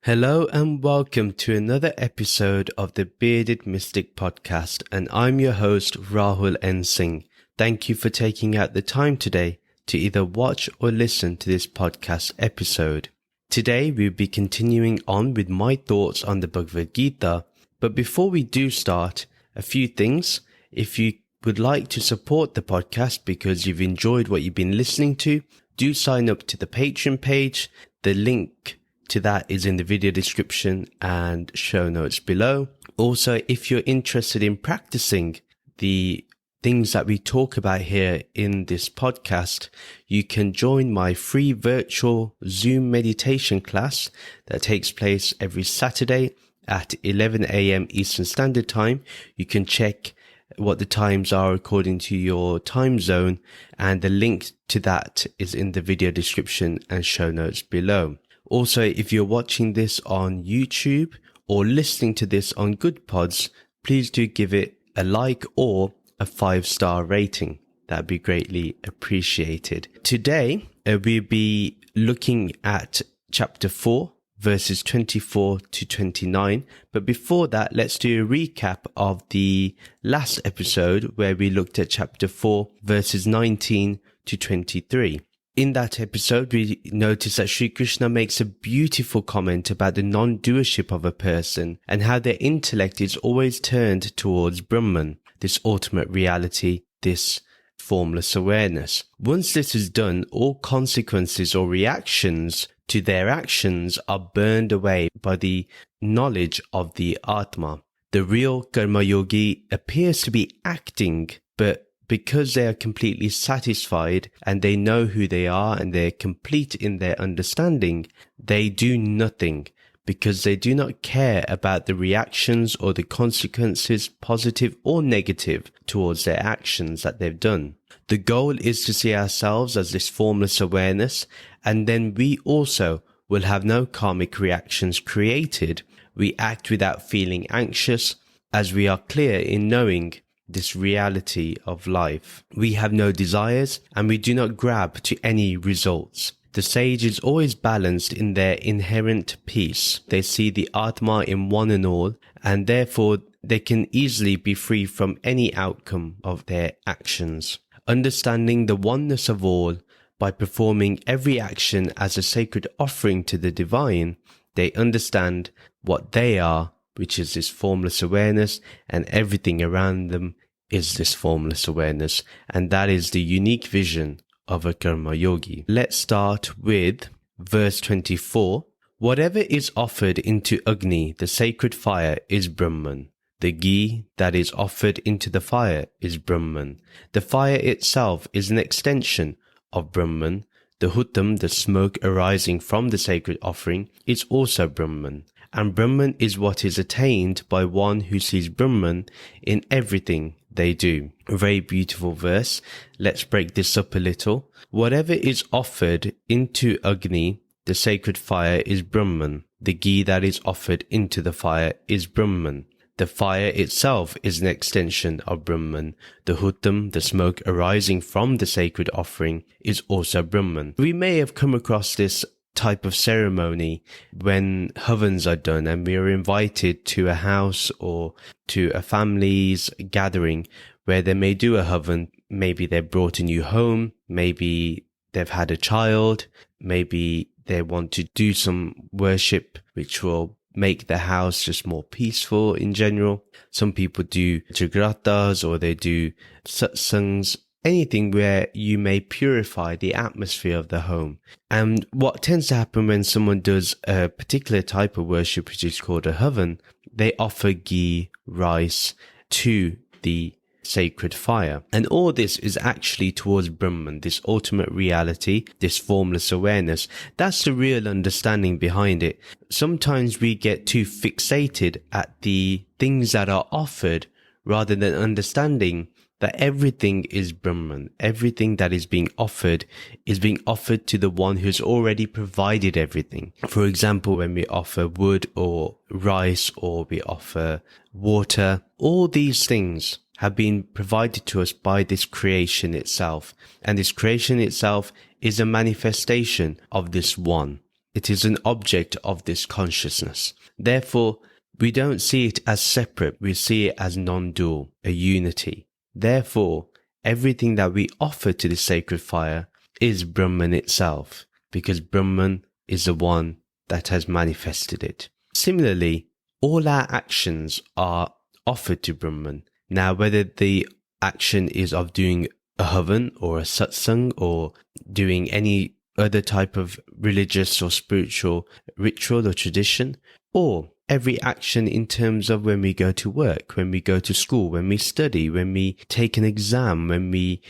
Hello and welcome to another episode of the Bearded Mystic Podcast, and I'm your host Rahul N. Singh. Thank you for taking out the time today to either watch or listen to this podcast episode. Today we'll be continuing on with my thoughts on the Bhagavad Gita, but before we do start, a few things. If you would like to support the podcast because you've enjoyed what you've been listening to, do sign up to the Patreon page. The link to that is in the video description and show notes below. Also, if you're interested in practicing the things that we talk about here in this podcast, you can join my free virtual Zoom meditation class that takes place every Saturday at 11 a.m. Eastern Standard Time. You can check what the times are according to your time zone, and the link to that is in the video description and show notes below. Also, if you're watching this on YouTube or listening to this on Good Pods, please do give it a like or a 5-star rating. That'd be greatly appreciated. Today, we'll be looking at chapter 4, verses 24 to 29. But before that, let's do a recap of the last episode where we looked at chapter 4, verses 19 to 23. In that episode, we noticed that Sri Krishna makes a beautiful comment about the non-doership of a person and how their intellect is always turned towards Brahman, this ultimate reality, this formless awareness. Once this is done, all consequences or reactions to their actions are burned away by the knowledge of the Atma. The real Karma Yogi appears to be acting, but because they are completely satisfied and they know who they are and they're complete in their understanding, they do nothing because they do not care about the reactions or the consequences, positive or negative, towards their actions that they've done. The goal is to see ourselves as this formless awareness, and then we also will have no karmic reactions created. We act without feeling anxious as we are clear in knowing this reality of life. We have no desires and we do not grab to any results. The sage is always balanced in their inherent peace. They see the Atma in one and all, and therefore they can easily be free from any outcome of their actions. Understanding the oneness of all, by performing every action as a sacred offering to the divine, they understand what they are, which is this formless awareness, and everything around them is this formless awareness. And that is the unique vision of a Karma Yogi. Let's start with verse 24. Whatever is offered into Agni, the sacred fire, is Brahman. The ghee that is offered into the fire is Brahman. The fire itself is an extension of Brahman. The huttam, the smoke arising from the sacred offering, is also Brahman. And Brahman is what is attained by one who sees Brahman in everything they do. A very beautiful verse. Let's break this up a little. Whatever is offered into Agni, the sacred fire, is Brahman. The ghee that is offered into the fire is Brahman. The fire itself is an extension of Brahman. The huttam, the smoke arising from the sacred offering, is also Brahman. We may have come across this type of ceremony when havans are done and we are invited to a house or to a family's gathering where they may do a havan. Maybe they've brought a new home, maybe they've had a child, maybe they want to do some worship which will make the house just more peaceful in general. Some people do jagratas or they do satsangs, anything where you may purify the atmosphere of the home. And what tends to happen when someone does a particular type of worship, which is called a havan, they offer ghee, rice to the sacred fire. And all this is actually towards Brahman, this ultimate reality, this formless awareness. That's the real understanding behind it. Sometimes we get too fixated at the things that are offered rather than understanding that everything is Brahman. Everything that is being offered to the one who's already provided everything. For example, when we offer wood or rice or we offer water, all these things have been provided to us by this creation itself. And this creation itself is a manifestation of this one. It is an object of this consciousness. Therefore, we don't see it as separate. We see it as non-dual, a unity. Therefore, everything that we offer to the sacred fire is Brahman itself, because Brahman is the one that has manifested it. Similarly, all our actions are offered to Brahman. Now, whether the action is of doing a havan or a satsang or doing any other type of religious or spiritual ritual or tradition, or every action in terms of when we go to work, when we go to school, when we study, when we take an exam, when we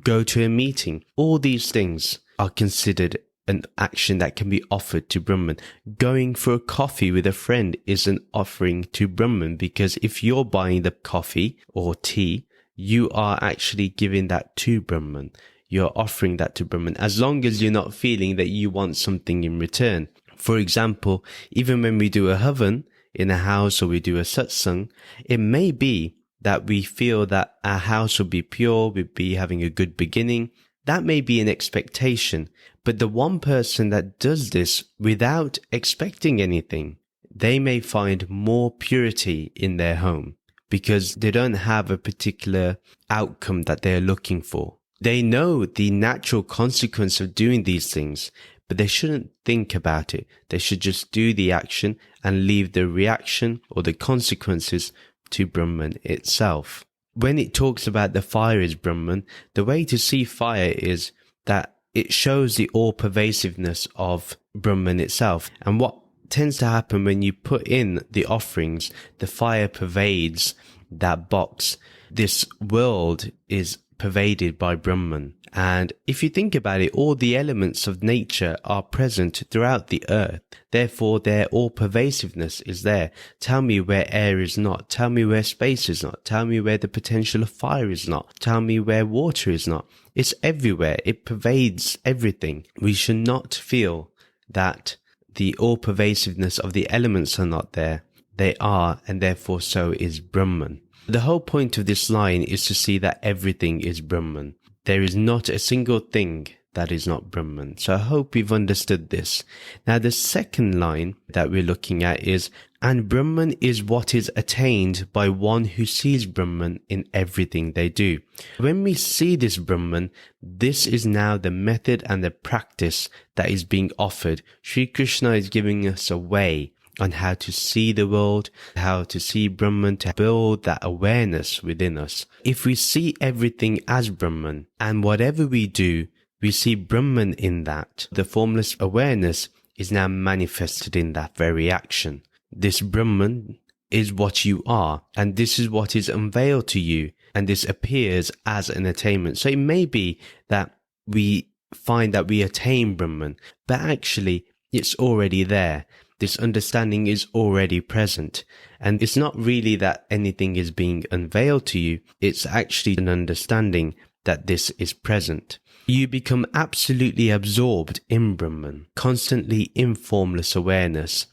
go to a meeting, all these things are considered an action that can be offered to Brahman. Going for a coffee with a friend is an offering to Brahman, because if you're buying the coffee or tea, you are actually giving that to Brahman. You're offering that to Brahman, as long as you're not feeling that you want something in return. For example, even when we do a havan in a house or we do a satsang, it may be that we feel that our house will be pure, we'll be having a good beginning. That may be an expectation, but the one person that does this without expecting anything, they may find more purity in their home because they don't have a particular outcome that they're looking for. They know the natural consequence of doing these things, but they shouldn't think about it. They should just do the action and leave the reaction or the consequences to Brahman itself. When it talks about the fire is Brahman, the way to see fire is that it shows the all-pervasiveness of Brahman itself. And what tends to happen when you put in the offerings, the fire pervades that box. This world is pervaded by Brahman. And if you think about it, all the elements of nature are present throughout the earth. Therefore, their all-pervasiveness is there. Tell me where air is not. Tell me where space is not. Tell me where the potential of fire is not. Tell me where water is not. It's everywhere. It pervades everything. We should not feel that the all-pervasiveness of the elements are not there. They are, and therefore so is Brahman. The whole point of this line is to see that everything is Brahman. There is not a single thing that is not Brahman. So I hope we've understood this. Now the second line that we're looking at is, and Brahman is what is attained by one who sees Brahman in everything they do. When we see this Brahman, this is now the method and the practice that is being offered. Sri Krishna is giving us a way on how to see the world, how to see Brahman, to build that awareness within us. If we see everything as Brahman, and whatever we do, we see Brahman in that, the formless awareness is now manifested in that very action. This Brahman is what you are, and this is what is unveiled to you, and this appears as an attainment. So it may be that we find that we attain Brahman, but actually it's already there. This understanding is already present, and it's not really that anything is being unveiled to you. It's actually an understanding that this is present. You become absolutely absorbed in Brahman, constantly in formless awareness.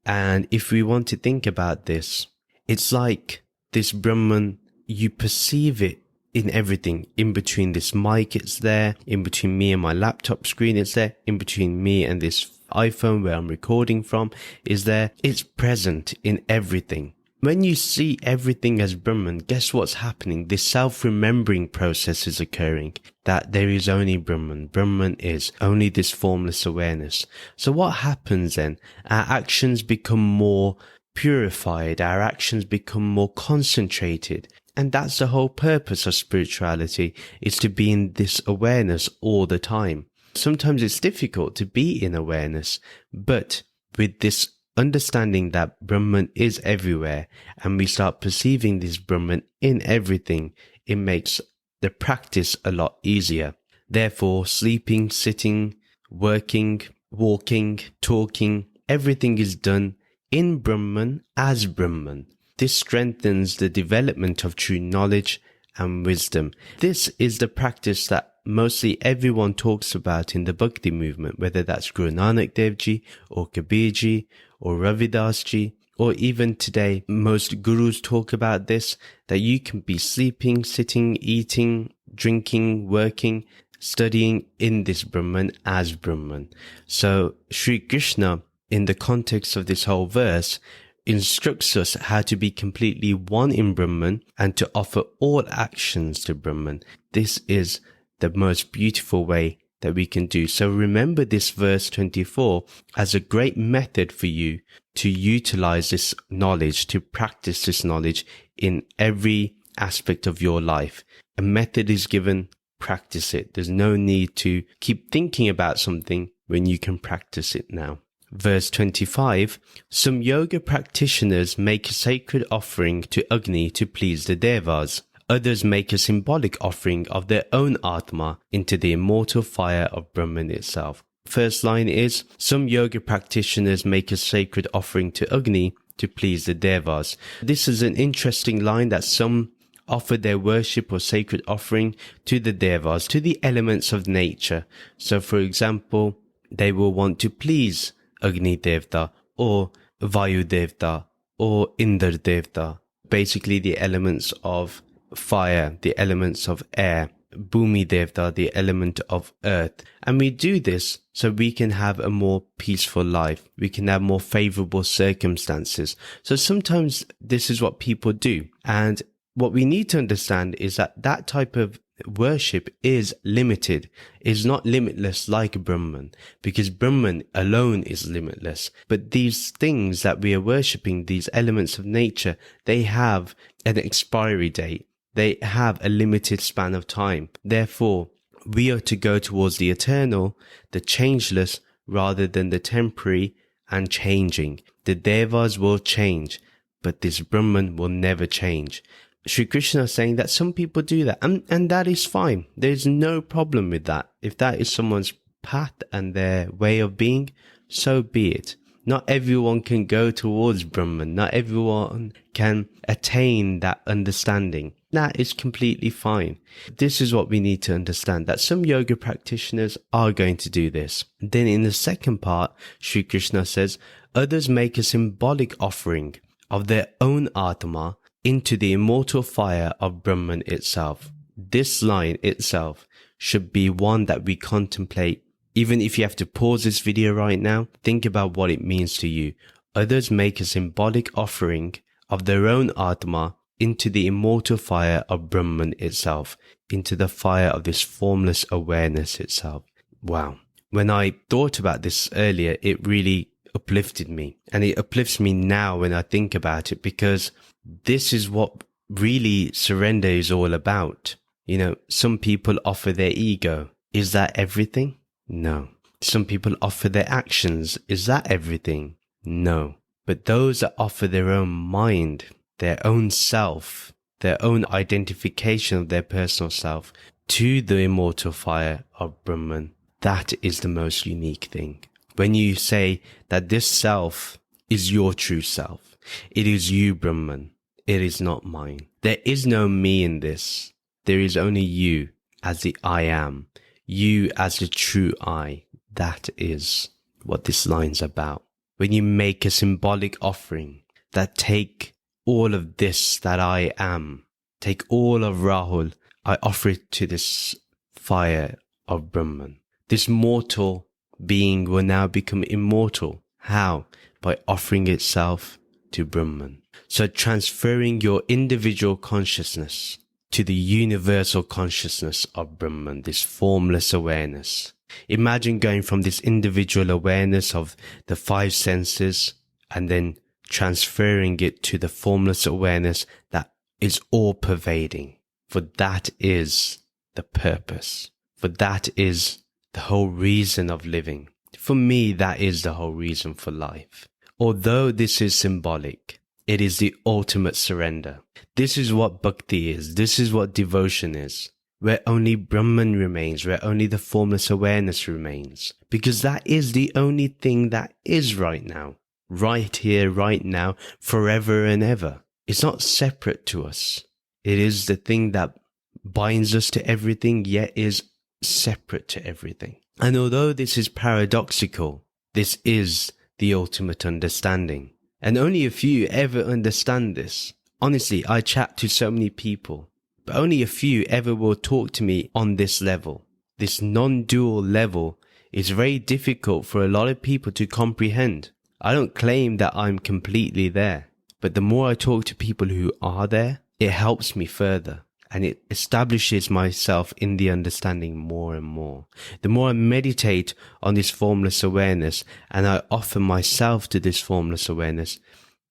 And if we want to think about this, it's like this Brahman, you perceive it in everything. In between this mic, it's there. In between me and my laptop screen, it's there. In between me and this iPhone where I'm recording from is there. It's present in everything. When you see everything as Brahman, guess what's happening? This self-remembering process is occurring, that there is only Brahman. Brahman is only this formless awareness. So what happens then? Our actions become more purified. Our actions become more concentrated. And that's the whole purpose of spirituality, is to be in this awareness all the time. Sometimes it's difficult to be in awareness, but with this understanding that Brahman is everywhere and we start perceiving this Brahman in everything, it makes the practice a lot easier. Therefore, sleeping, sitting, working, walking, talking, everything is done in Brahman as Brahman. This strengthens the development of true knowledge and wisdom. This is the practice that mostly everyone talks about in the Bhakti movement, whether that's Guru Nanak Dev Ji or Kabir Ji or Ravidas Ji, or even today, most gurus talk about this, that you can be sleeping, sitting, eating, drinking, working, studying in this Brahman as Brahman. So Sri Krishna, in the context of this whole verse, instructs us how to be completely one in Brahman and to offer all actions to Brahman. This is the most beautiful way that we can do. So remember this verse 24 as a great method for you to utilize this knowledge, to practice this knowledge in every aspect of your life. A method is given, practice it. There's no need to keep thinking about something when you can practice it now. Verse 25, some yoga practitioners make a sacred offering to Agni to please the devas. Others make a symbolic offering of their own Atma into the immortal fire of Brahman itself. First line is, some yoga practitioners make a sacred offering to Agni to please the devas. This is an interesting line that some offer their worship or sacred offering to the devas, to the elements of nature. So for example, they will want to please Agni Devta or Vayu Devta or Indra Devta, basically the elements of fire, the elements of air, Bhumi Devta, the element of earth. And we do this so we can have a more peaceful life. We can have more favorable circumstances. So sometimes this is what people do. And what we need to understand is that that type of worship is limited, is not limitless like Brahman, because Brahman alone is limitless. But these things that we are worshipping, these elements of nature, they have an expiry date. They have a limited span of time. Therefore, we are to go towards the eternal, the changeless, rather than the temporary and changing. The devas will change, but this Brahman will never change. Sri Krishna is saying that some people do that, and that is fine. There's no problem with that. If that is someone's path and their way of being, so be it. Not everyone can go towards Brahman. Not everyone can attain that understanding. That is completely fine. This is what we need to understand, that some yoga practitioners are going to do this. Then in the second part, Sri Krishna says, others make a symbolic offering of their own Atma into the immortal fire of Brahman itself. This line itself should be one that we contemplate. Even if you have to pause this video right now, think about what it means to you. Others make a symbolic offering of their own Atma into the immortal fire of Brahman itself, into the fire of this formless awareness itself. Wow. When I thought about this earlier, it really uplifted me. And it uplifts me now when I think about it, because this is what really surrender is all about. You know, some people offer their ego. Is that everything? No. Some people offer their actions. Is that everything? No. But those that offer their own mind, their own self, their own identification of their personal self to the immortal fire of Brahman, that is the most unique thing. When you say that this self is your true self, it is you, Brahman. It is not mine. There is no me in this. There is only you as the I am. You as the true I. That is what this line's about. When you make a symbolic offering that take all of this that I am, take all of Rahul, I offer it to this fire of Brahman. This mortal being will now become immortal. How? By offering itself to Brahman. So transferring your individual consciousness to the universal consciousness of Brahman, this formless awareness. Imagine going from this individual awareness of the five senses and then transferring it to the formless awareness that is all pervading. For that is the purpose. For that is the whole reason of living. For me, that is the whole reason for life. Although this is symbolic, it is the ultimate surrender. This is what bhakti is. This is what devotion is. Where only Brahman remains, where only the formless awareness remains. Because that is the only thing that is right now. Right here, right now, forever and ever. It's not separate to us. It is the thing that binds us to everything, yet is separate to everything. And although this is paradoxical, this is the ultimate understanding. And only a few ever understand this. Honestly, I chat to so many people, but only a few ever will talk to me on this level. this non-dual level is very difficult for a lot of people to comprehend. I don't claim that I'm completely there, but the more I talk to people who are there, it helps me further. And it establishes myself in the understanding more and more. The more I meditate on this formless awareness and I offer myself to this formless awareness,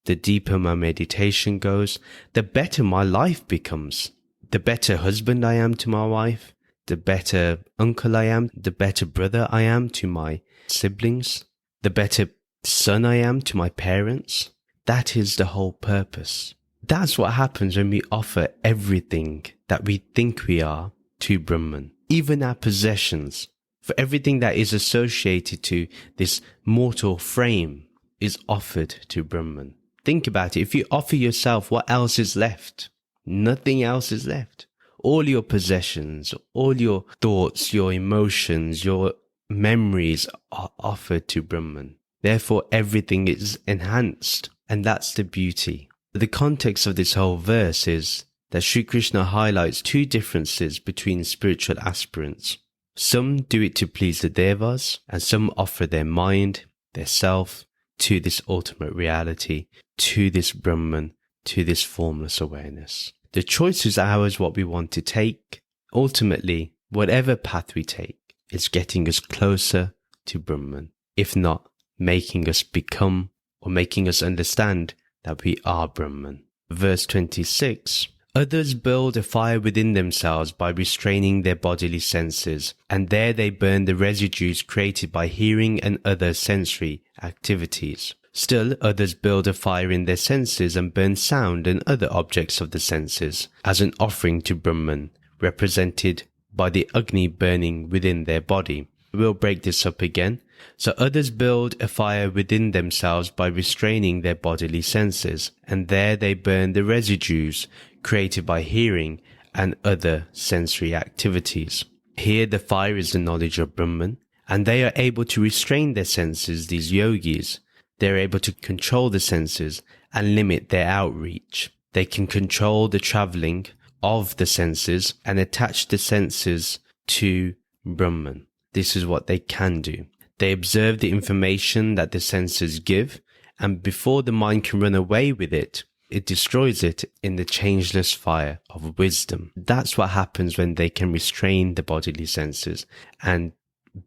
the deeper my meditation goes, the better my life becomes. The better husband I am to my wife, the better uncle I am, the better brother I am to my siblings, the better son I am to my parents. That is the whole purpose. That's what happens when we offer everything that we think we are to Brahman. Even our possessions, for everything that is associated to this mortal frame is offered to Brahman. Think about it. If you offer yourself, what else is left? Nothing else is left. All your possessions, all your thoughts, your emotions, your memories are offered to Brahman. Therefore, everything is enhanced. And that's the beauty. The context of this whole verse is that Sri Krishna highlights two differences between spiritual aspirants. Some do it to please the devas, and some offer their mind, their self, to this ultimate reality, to this Brahman, to this formless awareness. The choice is ours what we want to take. Ultimately, whatever path we take is getting us closer to Brahman, if not making us become or making us understand that we are Brahman. Verse 26. Others build a fire within themselves by restraining their bodily senses, and there they burn the residues created by hearing and other sensory activities. Still, others build a fire in their senses and burn sound and other objects of the senses as an offering to Brahman, represented by the Agni burning within their body. We'll break this up again. So others build a fire within themselves by restraining their bodily senses, and there they burn the residues created by hearing and other sensory activities. Here the fire is the knowledge of Brahman, and they are able to restrain their senses, these yogis. They are able to control the senses and limit their outreach. They can control the travelling of the senses and attach the senses to Brahman. This is what they can do. They observe the information that the senses give, and before the mind can run away with it, it destroys it in the changeless fire of wisdom. That's what happens when they can restrain the bodily senses and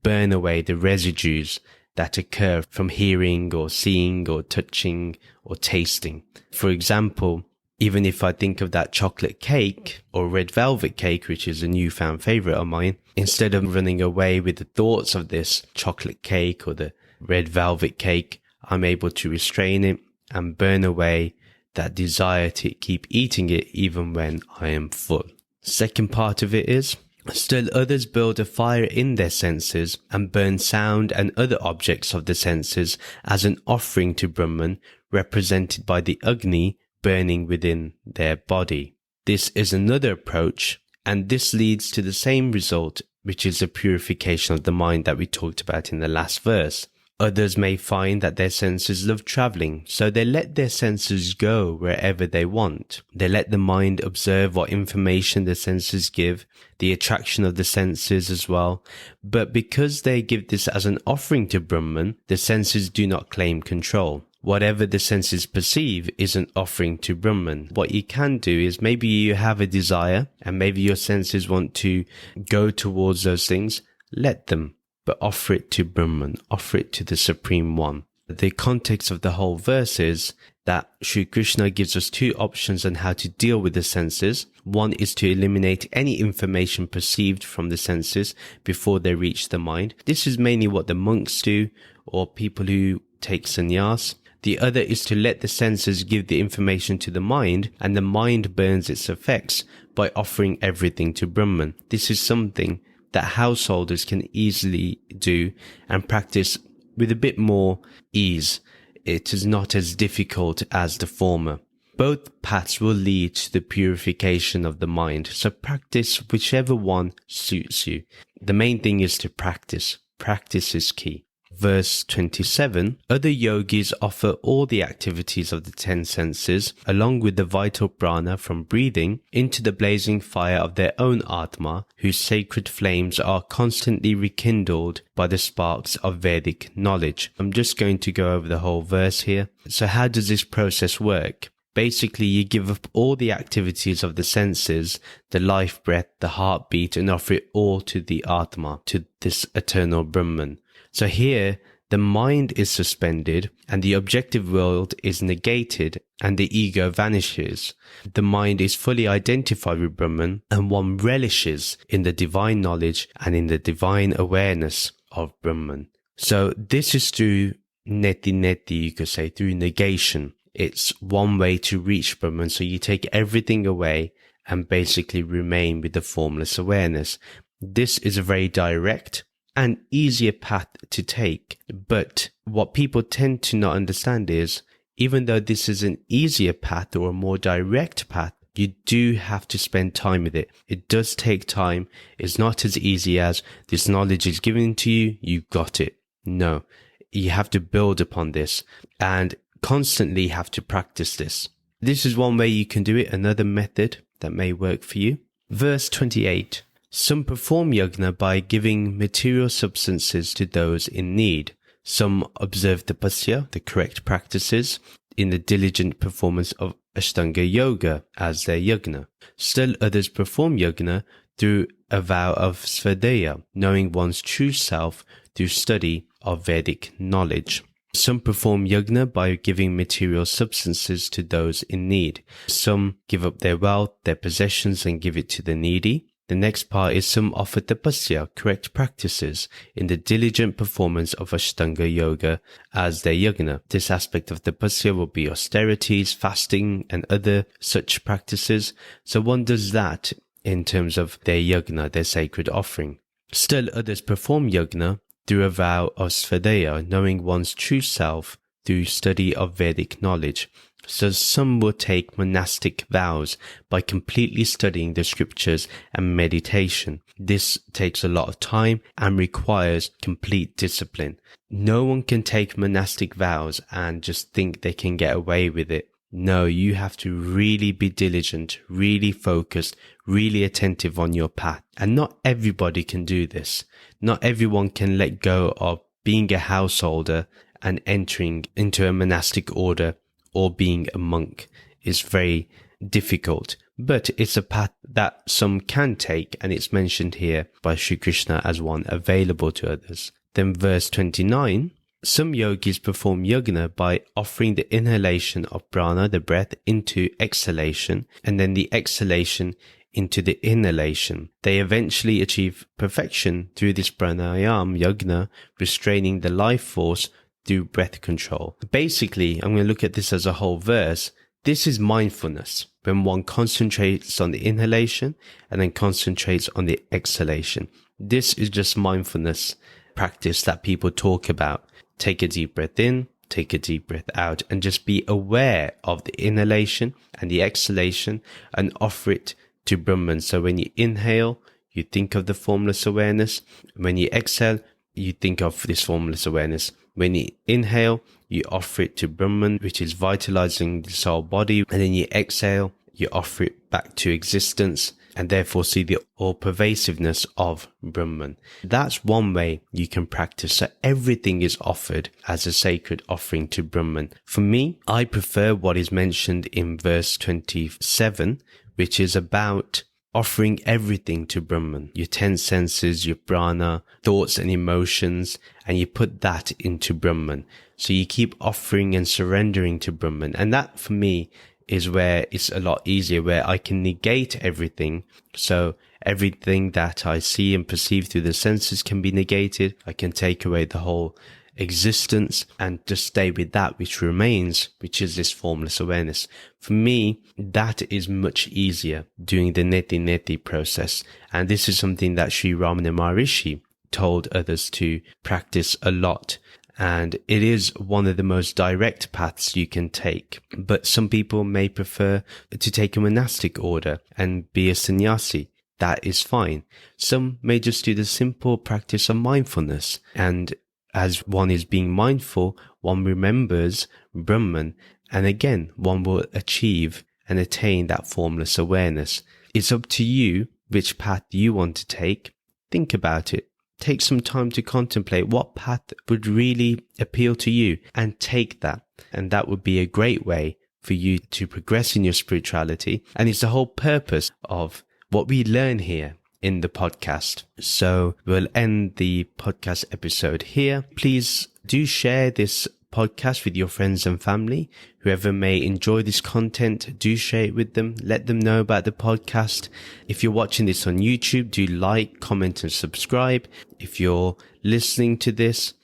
burn away the residues that occur from hearing or seeing or touching or tasting. For example, even if I think of that chocolate cake or red velvet cake, which is a newfound favorite of mine, instead of running away with the thoughts of this chocolate cake or the red velvet cake, I'm able to restrain it and burn away that desire to keep eating it even when I am full. Second part of it is, still others build a fire in their senses and burn sound and other objects of the senses as an offering to Brahman, represented by the Agni burning within their body. This is another approach, and this leads to the same result, which is a purification of the mind that we talked about in the last verse. Others may find that their senses love travelling, so they let their senses go wherever they want. They let the mind observe what information the senses give, the attraction of the senses as well. But because they give this as an offering to Brahman, the senses do not claim control. Whatever the senses perceive is an offering to Brahman. What you can do is maybe you have a desire and maybe your senses want to go towards those things. Let them, but offer it to Brahman, offer it to the Supreme One. The context of the whole verse is that Sri Krishna gives us two options on how to deal with the senses. One is to eliminate any information perceived from the senses before they reach the mind. This is mainly what the monks do or people who take sannyas. The other is to let the senses give the information to the mind, and the mind burns its effects by offering everything to Brahman. This is something that householders can easily do and practice with a bit more ease. It is not as difficult as the former. Both paths will lead to the purification of the mind, so practice whichever one suits you. The main thing is to practice. Practice is key. verse 27, other yogis offer all the activities of the 10 senses, along with the vital prana from breathing, into the blazing fire of their own Atma, whose sacred flames are constantly rekindled by the sparks of Vedic knowledge. I'm just going to go over the whole verse here. So how does this process work? Basically, you give up all the activities of the senses, the life breath, the heartbeat, and offer it all to the Atma, to this eternal Brahman. So here, the mind is suspended and the objective world is negated and the ego vanishes. The mind is fully identified with Brahman and one relishes in the divine knowledge and in the divine awareness of Brahman. So this is through neti, you could say, through negation. It's one way to reach Brahman. So you take everything away and basically remain with the formless awareness. This is a very direct and easier path to take. But what people tend to not understand is, even though this is an easier path or a more direct path, you do have to spend time with it. It does take time. It's not as easy as this knowledge is given to you, you got it. No, you have to build upon this and constantly have to practice this. This is one way you can do it, another method that may work for you. Verse 28. Some perform yajna by giving material substances to those in need. Some observe tapasya, the correct practices, in the diligent performance of Ashtanga Yoga as their yajna. Still others perform yajna through a vow of svadhyaya, knowing one's true self through study of Vedic knowledge. Some perform yajna by giving material substances to those in need. Some give up their wealth, their possessions, and give it to the needy. The next part is some offer tapasya, correct practices, in the diligent performance of Ashtanga Yoga as their yajna. This aspect of tapasya will be austerities, fasting, and other such practices. So one does that in terms of their yajna, their sacred offering. Still others perform yajna through a vow of svadhyaya, knowing one's true self through study of Vedic knowledge. So some will take monastic vows by completely studying the scriptures and meditation. This takes a lot of time and requires complete discipline. No one can take monastic vows and just think they can get away with it. No, you have to really be diligent, really focused, really attentive on your path. And not everybody can do this. Not everyone can let go of being a householder and entering into a monastic order or being a monk. Is very difficult. But it's a path that some can take, and it's mentioned here by Sri Krishna as one available to others. Then verse 29. Some yogis perform yajna by offering the inhalation of prana, the breath, into exhalation, and then the exhalation into the inhalation. They eventually achieve perfection through this pranayam yajna, restraining the life force through breath control. Basically, I'm going to look at this as a whole verse. This is mindfulness, when one concentrates on the inhalation and then concentrates on the exhalation. This is just mindfulness practice that people talk about. Take a deep breath in, take a deep breath out, and just be aware of the inhalation and the exhalation and offer it to Brahman. So when you inhale, you think of the formless awareness. When you exhale, you think of this formless awareness. When you inhale, you offer it to Brahman, which is vitalizing the soul body. And then you exhale, you offer it back to existence, and therefore see the all-pervasiveness of Brahman. That's one way you can practice. So everything is offered as a sacred offering to Brahman. For me, I prefer what is mentioned in verse 27, which is about offering everything to Brahman. Your 10 senses, your prana, thoughts and emotions, and you put that into Brahman. So you keep offering and surrendering to Brahman. And that for me is where it's a lot easier, where I can negate everything. So everything that I see and perceive through the senses can be negated. I can take away the whole existence and just stay with that which remains, which is this formless awareness. For me, that is much easier, doing the neti process. And this is something that Sri Ramana Maharishi told others to practice a lot. And it is one of the most direct paths you can take. But some people may prefer to take a monastic order and be a sannyasi. That is fine. Some may just do the simple practice of mindfulness. And as one is being mindful, one remembers Brahman, and again, one will achieve and attain that formless awareness. It's up to you which path you want to take. Think about it. Take some time to contemplate what path would really appeal to you and take that. And that would be a great way for you to progress in your spirituality. And it's the whole purpose of what we learn here in the podcast. So we'll end the podcast episode here. Please do share this podcast with your friends and family. Whoever may enjoy this content, do share it with them. Let them know about the podcast. If you're watching this on YouTube, do like, comment and subscribe. If you're listening to this,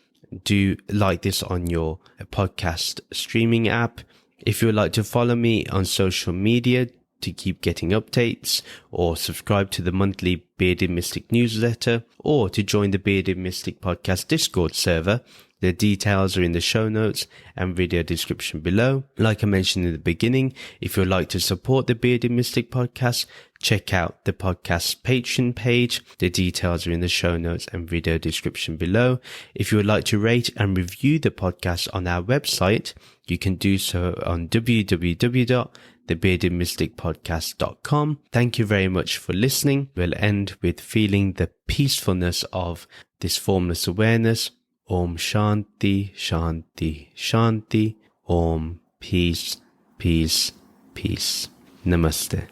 do like this on your podcast streaming app. If you would like to follow me on social media to keep getting updates, or subscribe to the monthly Bearded Mystic newsletter, or to join the Bearded Mystic podcast Discord server, the details are in the show notes and video description below. Like I mentioned in the beginning, if you'd like to support the Bearded Mystic podcast, check out the podcast's Patreon page. The details are in the show notes and video description below. If you would like to rate and review the podcast on our website, you can do so on www.thebeardedmysticpodcast.com. Thank you very much for listening. We'll end with feeling the peacefulness of this formless awareness. Om Shanti, Shanti, Shanti. Om Peace, Peace, Peace. Namaste.